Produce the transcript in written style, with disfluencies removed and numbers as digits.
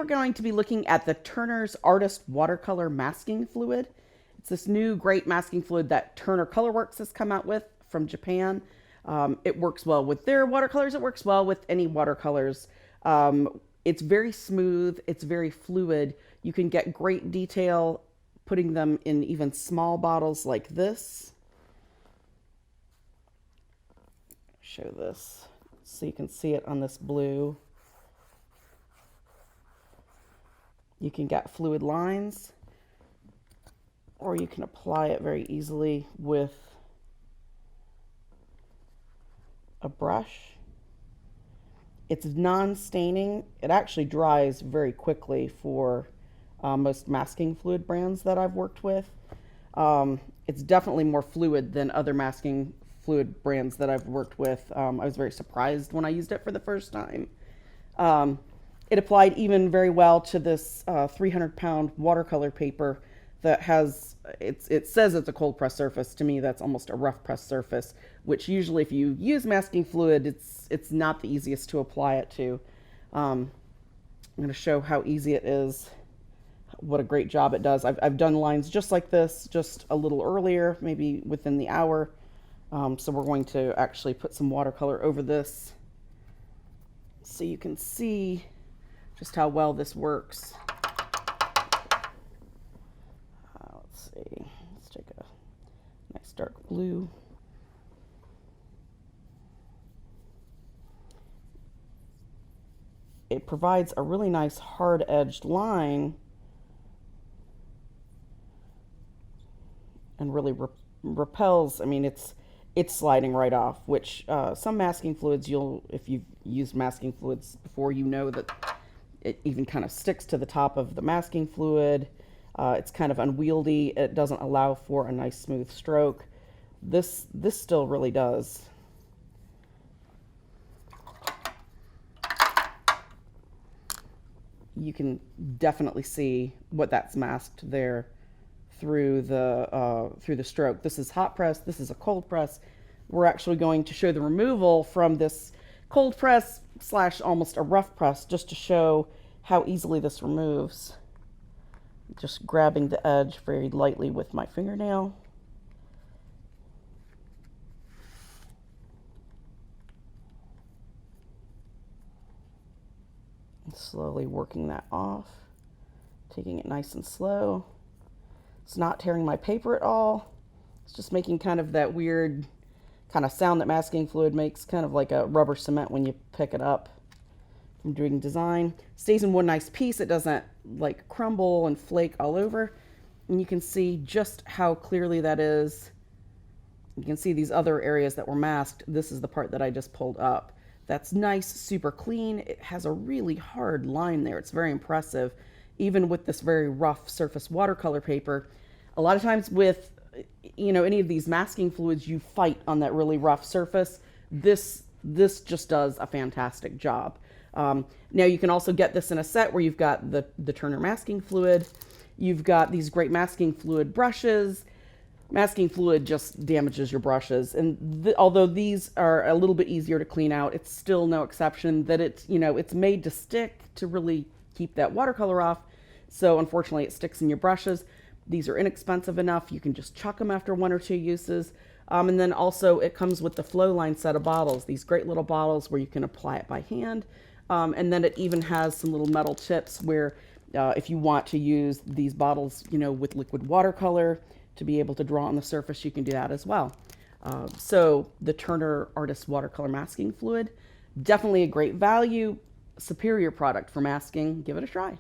we're going to be looking at the Turner's Artist Watercolor Masking Fluid. It's this new great masking fluid that Turner Colorworks has come out with from Japan. It works well with their watercolors. It works well with any watercolors. It's very smooth. It's very fluid. You can get great detail putting them in even small bottles like this. Show this so you can see it on this blue. You can get fluid lines, or you can apply it very easily with a brush. It's non-staining. It actually dries very quickly for most masking fluid brands that I've worked with. It's definitely more fluid than other masking fluid brands that I've worked with. I was very surprised when I used it for the first time. It applied even very well to this 300-pound watercolor paper that has, it says it's a cold press surface. To me, that's almost a rough press surface, which usually if you use masking fluid, it's not the easiest to apply it to. I'm going to show how easy it is, what a great job it does. I've done lines just like this, just a little earlier, maybe within the hour. So we're going to actually put some watercolor over this so you can see just how well this works. Let's see, let's take a nice dark blue. It provides a really nice hard-edged line and really repels. I mean, it's sliding right off, which some masking fluids, if you've used masking fluids before, you know that it even kind of sticks to the top of the masking fluid. It's kind of unwieldy. It doesn't allow for a nice smooth stroke. This still really does. You can definitely see what that's masked there through the stroke. This is hot press. This is a cold press. We're actually going to show the removal from this cold press / almost a rough press, just to show how easily this removes. Just grabbing the edge very lightly with my fingernail. And slowly working that off, taking it nice and slow. It's not tearing my paper at all. It's just making kind of that weird kind of sound that masking fluid makes, kind of like a rubber cement when you pick it up from doing design. Stays in one nice piece. It doesn't like crumble and flake all over. And you can see just how clearly that is. You can see these other areas that were masked. This is the part that I just pulled up. That's nice, super clean. It has a really hard line there. It's very impressive. Even with this very rough surface watercolor paper, a lot of times with, you know, any of these masking fluids, you fight on that really rough surface. This just does a fantastic job. Now you can also get this in a set where you've got the Turner masking fluid. You've got these great masking fluid brushes. Masking fluid just damages your brushes. And although these are a little bit easier to clean out, it's still no exception that it's, you know, it's made to stick to really keep that watercolor off. So unfortunately it sticks in your brushes. These are inexpensive enough. You can just chuck them after 1 or 2 uses. And then also it comes with the Flowline set of bottles, these great little bottles where you can apply it by hand. And then it even has some little metal tips where if you want to use these bottles, you know, with liquid watercolor to be able to draw on the surface, you can do that as well. So the Turner Artist Watercolor Masking Fluid, definitely a great value, superior product for masking. Give it a try.